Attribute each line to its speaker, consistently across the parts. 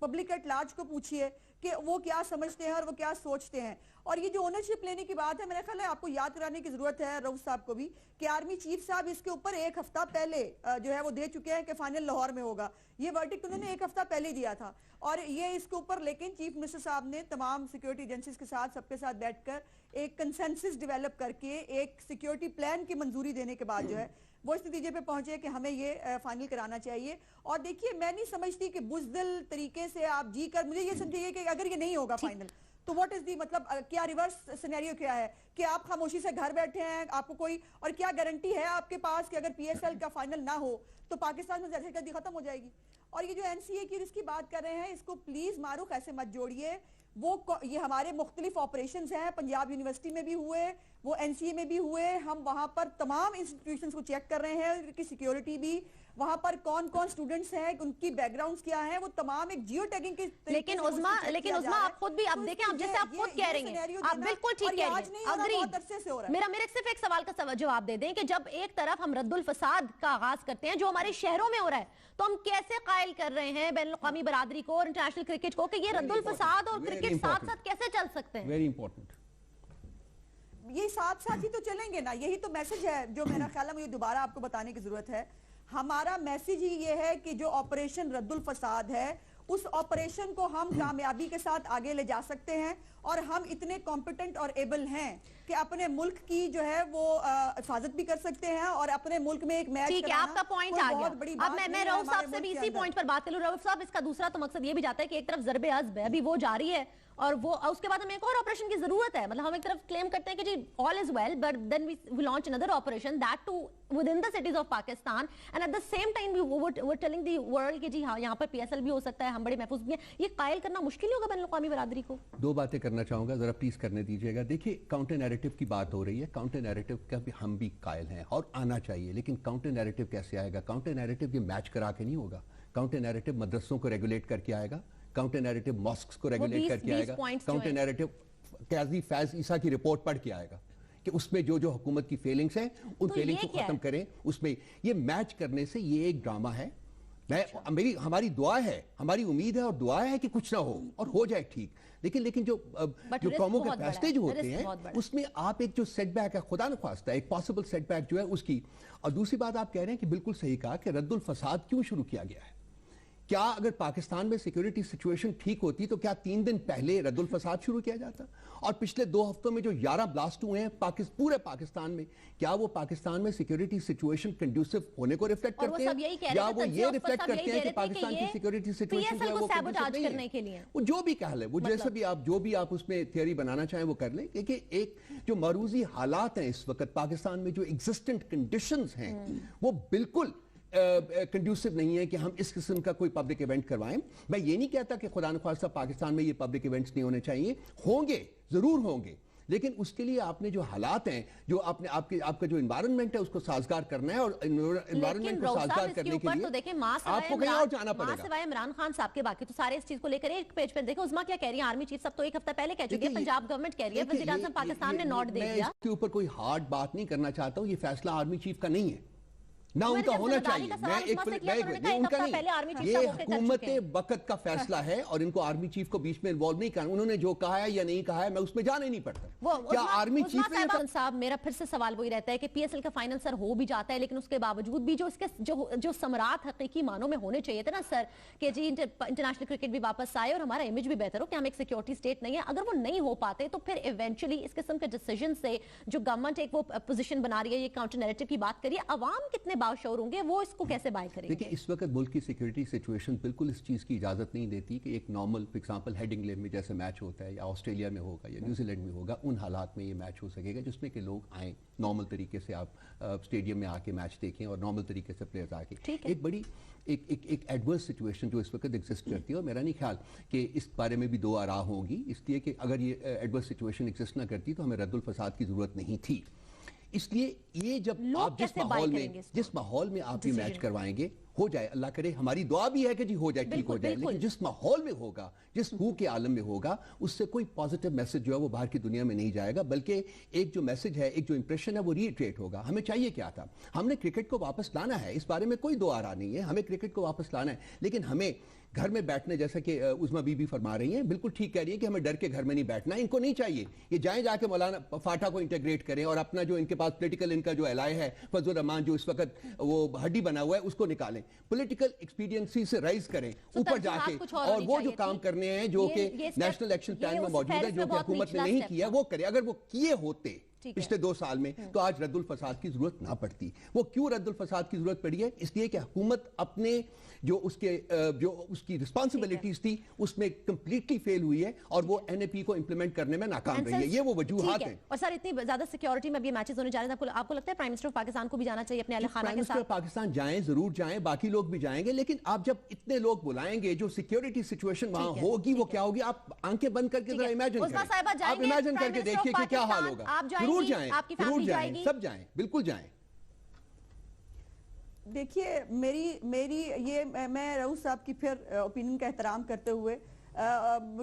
Speaker 1: Public at large کو پوچھیے کہ وہ کیا سمجھتے ہیں اور وہ کیا سوچتے ہیں. اور یہ جو اونرشپ لینے کی بات ہے, میرا خیال ہے آپ کو یاد کرانے کی ضرورت ہے رؤف صاحب کو بھی کہ آرمی چیف صاحب اس کے اوپر ایک ہفتہ پہلے جو ہے وہ دے چکے ہیں کہ فائنل لاہور میں ہوگا. یہ ورڈکٹ انہوں نے ایک ہفتہ پہلے دیا تھا, اور یہ اس کے اوپر لیکن چیف منسٹر صاحب نے تمام سیکیورٹی ایجنسیز کے ساتھ سب کے ساتھ بیٹھ کر ایک کنسنسس ڈیولپ کر کے ایک سیکیورٹی پلان کی منظوری دینے کے بعد جو ہے وہ اس نتیجے پہ پہنچے کہ ہمیں یہ فائنل کرانا چاہیے. اور دیکھیے میں نہیں سمجھتی کہ بزدل طریقے سے آپ جی کر, مجھے یہ سمجھیے کہ اگر یہ نہیں ہوگا فائنل تو واٹ از دی مطلب کیا ریورس سینیریو کیا ہے کہ آپ خاموشی سے گھر بیٹھے ہیں, آپ کو کوئی اور کیا گارنٹی ہے آپ کے پاس کہ اگر پی ایس ایل کا فائنل نہ ہو تو پاکستان میں دہشت گردی ختم ہو جائے گی. اور یہ جو این سی اے کی اس کی بات کر رہے ہیں اس کو پلیز معروف ایسے مت جوڑیے. وہ یہ ہمارے مختلف آپریشنز ہیں, پنجاب یونیورسٹی میں بھی ہوئے, وہ این سی اے میں بھی ہوئے, ہم وہاں پر تمام انسٹیٹیوشنز کو چیک کر رہے ہیں, ان کی سیکیورٹی بھی, وہاں پر کون کون سٹوڈنٹس ہیں, ان کی بیک گراؤنڈز کیا ہیں, وہ تمام ایک جیو ٹیگنگ کی.
Speaker 2: لیکن عظما آپ خود بھی اب دیکھیں, آپ جیسے آپ خود کہہ رہی ہیں, آپ بالکل ٹھیک کہہ رہی ہیں, اگری. میرا صرف ایک سوال کا جواب دے دیں کہ جب ایک طرف ہم رد الفساد کا آغاز کرتے ہیں جو ہمارے شہروں میں ہو رہا ہے, تو ہم کیسے قائل کر رہے ہیں بین الاقوامی برادری کو اور انٹرنیشنل کرکٹ کو کہ یہ رد الفساد اور کرکٹ ساتھ ساتھ کیسے چل سکتے ہیں؟
Speaker 3: Very important.
Speaker 1: یہ ساتھ ساتھ ہی تو چلیں گے نا, یہی تو میسج ہے جو میرا خیال ہے مجھے دوبارہ آپ کو بتانے کی ضرورت ہے. ہمارا میسج ہی یہ ہے کہ جو آپریشن رد الفساد ہے اس آپریشن کو ہم کامیابی کے ساتھ آگے لے جا سکتے ہیں, اور ہم اتنے کمپیٹنٹ اور ایبل ہیں کہ اپنے ملک کی جو ہے وہ حفاظت بھی کر سکتے ہیں, اور اپنے ملک میں ایک میچ
Speaker 2: ٹھیک ہے, آپ کا پوائنٹ آ گیا. اب میں رؤف صاحب سے بھی اسی پوائنٹ پر بات کروں. رؤف صاحب, اس کا دوسرا تو مقصد یہ بھی جاتا ہے کہ ایک طرف ضرب عضب ہے, ابھی وہ جاری ہے, اور وہ اس کے بعد ہمیں ایک اور آپریشن کی ضرورت ہے. مطلب ہم ایک طرف کلیم کرتے ہیں کہ جی all is well, but then we launch another operation that too within the cities of Pakistan, and at the same time we're telling the world کہ جی ہاں یہاں پر پی ایس ایل بھی ہو سکتا ہے, ہم بڑے محفوظ بھی ہیں. یہ قائل کرنا مشکل ہوگا بین الاقوامی برادری کو؟
Speaker 3: دو باتیں کرنا چاہوں گا, ذرا پلیز کرنے دیجیے گا. دیکھیے کاؤنٹر نیریٹو کی بات ہو رہی ہے, کاؤنٹر نیریٹو کا بھی ہم بھی قائل ہیں اور آنا چاہیے, لیکن کاؤنٹر نیریٹو کیسے آئے گا؟ کاؤنٹر نیریٹو یہ میچ کرا کے نہیں ہوگا. کاؤنٹر نیریٹو مدرسوں کو ریگولیٹ کر کے آئے گا, کاؤنٹر نیریٹو ماسکس کو ریگولیٹ کر کے آئے گا, کاؤنٹر نیریٹو قاضی فیض عیسیٰ کی رپورٹ پڑھ کے آئے گا کہ اس میں جو حکومت کی فیلنگز ہیں ان فیلنگز کو ختم کریں. اس میں یہ میچ کرنے سے یہ ایک ڈرامہ ہے. ہماری دعا ہے, ہماری امید ہے اور دعا ہے کہ کچھ نہ ہو اور ہو جائے ٹھیک, لیکن جو قوموں کے فیصلے جو ہوتے ہیں اس میں آپ ایک جو سیٹ بیک ہے, خدا نخواستہ ایک پاسبل سیٹ بیک جو ہے اس کی. اور دوسری بات آپ کہہ رہے ہیں کہ بالکل صحیح کہا کہ رد الفساد کیوں شروع کیا گیا ہے. کیا اگر پاکستان میں سیکیورٹی سچویشن ٹھیک ہوتی تو کیا 3 دن پہلے رد الفساد شروع کیا جاتا؟ اور پچھلے 2 ہفتوں میں جو 11 بلاسٹ ہوئے ہیں پورے پاکستان میں, کیا وہ پاکستان میں سیکیورٹی سچویشن کنڈیوسو ہونے کو ریفلیکٹ کرتے ہیں, یا وہ یہ ریفلیکٹ کرتے ہیں کہ پاکستان کی سیکیورٹی سچویشن جو ہے وہ کنڈیوسو نہیں ہے؟ وہ جو بھی کہہ لیں, وہ جیسا بھی آپ اس میں تھیوری بنانا چاہیں وہ کر لیں, کیونکہ ایک جو معروضی حالات ہیں اس وقت پاکستان میں, جو ایگزسٹنٹ کنڈیشنز ہیں وہ بالکل کنڈیوسو نہیں ہے کہ ہم اس قسم کا کوئی پبلک ایونٹ کروائیں. میں یہ نہیں کہتا کہ خدا نخواستہ پاکستان میں یہ پبلک ایونٹس نہیں ہونے چاہیے, ہوں گے, ضرور ہوں گے, لیکن اس کے لیے آپ نے جو حالات ہیں, جو آپ کا جو انوائرنمنٹ ہے اس کو سازگار کرنا ہے, اور انوائرنمنٹ کو سازگار کرنے کے لیے آپ کو کہیں اور جانا پڑے گا.
Speaker 2: سوائے عمران خان صاحب کے باقی تو سارے اس چیز کو لے کر ایک پیج پہ دیکھو عظما کیا کہہ رہی ہیں. آرمی چیف صاحب تو ایک ہفتہ پہلے کہہ چکی ہے, پنجاب گورنمنٹ کہہ رہی ہے, وزیر اعظم پاکستان نے نوٹ دے دیا.
Speaker 3: میں اس کے اوپر کوئی ہارڈ بات نہیں کرنا چاہتا ہوں, یہ فیصلہ آرمی چیف کا نہیں ہے, نہ ان کا ہونا چاہیے. یہ حکومت وقت کا فیصلہ ہے اور ان کو آرمی چیف کو بیچ میں انوالو نہیں کرنا. انہوں نے جو کہا ہے یا نہیں کہا ہے میں اس میں جانا ہی نہیں پڑتا. کیا آرمی چیف
Speaker 2: صاحب, میرا پھر سے سوال وہی رہتا ہے کہ پی ایس ایل کا فائنل سر ہو بھی جاتا ہے, لیکن اس کے باوجود بھی جو اس کے جو ثمرات حقیقی معنوں میں ہونے چاہیے تھے نا سر, کہ جی انٹرنیشنل کرکٹ بھی واپس آئے اور ہمارا امیج بھی بہتر ہو کہ ہم ایک سیکیورٹی اسٹیٹ نہیں ہے, اگر وہ نہیں ہو پاتے تو پھر ایونچولی اس قسم کے ڈیسیجن سے جو گورنمنٹ ایک وہ پوزیشن بنا رہی ہے, یہ کاؤنٹر نیریٹو کی بات کریے, عوام کتنے باشعور ہوں گے, وہ اس کو کیسے بائی کریں گے؟
Speaker 3: دیکھیں اس وقت ملک کی سیکیورٹی سچویشن بالکل اس چیز کی اجازت نہیں دیتی کہ ایک نارمل فار ایگزامپل ہیڈنگلے میں جیسے میچ ہوتا ہے, یا آسٹریلیا میں ہوگا, یا نیوزی لینڈ میں ہوگا, ان حالات میں یہ میچ ہو سکے گا جس میں کہ لوگ آئیں نارمل طریقے سے, آپ اسٹیڈیم میں آ کے میچ دیکھیں اور نارمل طریقے سے پلیئرز آ کے. ایک بڑی ایک ایڈورس سچویشن جو اس وقت ایگزسٹ کرتی ہے, اور میرا نہیں خیال کہ اس بارے میں بھی دو آراء ہوں گی, اس لیے کہ اگر یہ ایڈورس سچویشن ایگزسٹ نہ کرتی تو ہمیں رد الفساد کی ضرورت نہیں تھی. اس لیے یہ جب آپ جس ماحول میں آپ یہ میچ کروائیں گے, ہو جائے, اللہ کرے, ہماری دعا بھی ہے کہ جی ہو جائے, ٹھیک ہو جائے, لیکن جس ماحول میں ہوگا, جس ہو کے عالم میں ہوگا, اس سے کوئی پازیٹیو میسج جو ہے وہ باہر کی دنیا میں نہیں جائے گا, بلکہ ایک جو میسج ہے, ایک جو امپریشن ہے وہ ریٹریٹ ہوگا. ہمیں چاہیے کیا تھا, ہم نے کرکٹ کو واپس لانا ہے, اس بارے میں کوئی دو آرا نہیں ہے, ہمیں کرکٹ کو واپس لانا ہے, لیکن ہمیں گھر میں بیٹھنے, جیسا کہ عظمیٰ بی بی فرما رہی ہیں, بالکل ٹھیک کہہ رہی ہیں کہ ہمیں ڈر کے گھر میں نہیں بیٹھنا, ان کو نہیں چاہیے, یہ جائیں جا کے مولانا فاٹا کو انٹیگریٹ کریں اور اپنا جو ان کے پاس پولیٹیکل ان کا جو الائے ہے فضل الرحمان جو اس وقت وہ ہڈی بنا ہوا ہے اس کو نکالیں, پولیٹیکل ایکسپیڈینسی سے رائز کریں اوپر جا کے, اور وہ جو کام کرنے ہیں جو کہ نیشنل ایکشن پلان میں موجود ہے, جو کہ حکومت نے نہیں کیا, وہ کرے. اگر وہ کیے ہوتے پچھلے 2 سال میں تو آج رد الفساد کی ضرورت نہ پڑتی. وہ کیوں رد الفساد کی ضرورت پڑی ہے؟ اس لیے کہ حکومت اپنے جو اس کی رسپانسبلٹیز تھی اس میں کمپلیٹلی فیل ہوئی ہے, اور وہ این اے پی کو امپلیمنٹ کرنے میں ناکام رہی ہے. یہ وہ وجوہات ہیں.
Speaker 2: اور سر اتنی زیادہ سیکیورٹی میں اب یہ میچز ہونے جا رہے ہیں, آپ کو لگتا ہے پرائم منسٹر آف پاکستان کو بھی جانا چاہیے اپنے اہل خانہ کے ساتھ؟
Speaker 3: پرائم منسٹر پاکستان جائیں, ضرور جائیں, باقی لوگ بھی جائیں گے, لیکن آپ جب اتنے لوگ بلائیں گے, جو سیکیورٹی سچویشن وہاں ہوگی وہ کیا ہوگی, آپ آنکھیں بند کر کے ذرا امیجن کریں, آپ امیجن کر کے دیکھیے کہ کیا حال ہوگا. ضرور جائیں, ضرور جائیں, سب جائیں, بالکل جائیں.
Speaker 1: دیکھیے میری یہ میں رؤوف صاحب کی پھر اوپینین کا احترام کرتے ہوئے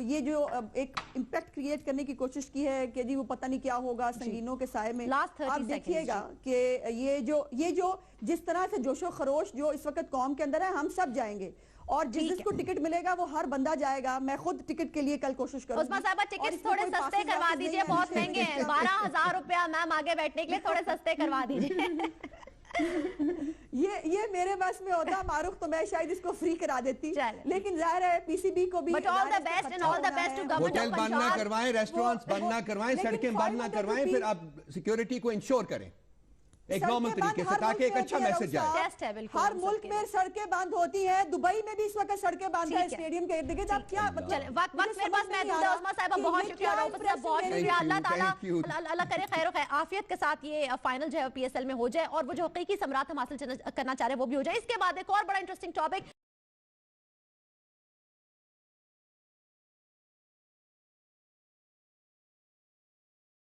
Speaker 1: یہ جو ایک امپیکٹ کریٹ کرنے کی کوشش کی ہے کہ جی وہ پتہ نہیں کیا ہوگا سنگینوں کے سائے میں, آپ دیکھیے گا کہ یہ جو جس طرح سے جوش و خروش جو اس وقت قوم کے اندر ہے, ہم سب جائیں گے, اور جس کو ٹکٹ ملے گا وہ ہر بندہ جائے گا. میں خود ٹکٹ کے لیے کل کوشش کروں گی.
Speaker 2: عظمیٰ صاحبہ ٹکٹ تھوڑے سستے کروا دیجئے, بہت مہنگے ہیں, 12,000 روپیہ میم آگے بیٹھنے کے لیے, تھوڑے سستے کروا دیجئے.
Speaker 1: یہ میرے بس میں ہوتا معروف تو میں شاید اس کو فری کرا دیتی, لیکن ظاہر ہے پی سی بی کو بھی
Speaker 3: ہوٹل بند نہ کروائیں, ریسٹورانٹس بند نہ کروائیں, سڑکیں بند نہ کروائیں, پھر آپ سیکیورٹی کو انشور کریں ایک نارمل طریقے سے تاکہ ایک اچھا میسج جائے.
Speaker 1: ہر ملک میں سڑکیں بند ہوتی ہیں, دبئی میں بھی اس وقت سڑکیں بند ہیں اسٹیڈیم کے ارد گرد. آپ کیا
Speaker 2: وقت میرے پاس محدود ہے. عظمیٰ صاحبہ بہت شکریہ, رؤوف صاحب بہت شکریہ. اللہ تعالیٰ اللہ کرے خیر و عافیت کے ساتھ یہ فائنل جو ہے پی ایس ایل میں ہو جائے, اور وہ جو حقیقی ثمرات ہم حاصل کرنا چاہ رہے ہیں وہ بھی ہو جائے. اس کے بعد ایک اور بڑا انٹرسٹنگ ٹاپک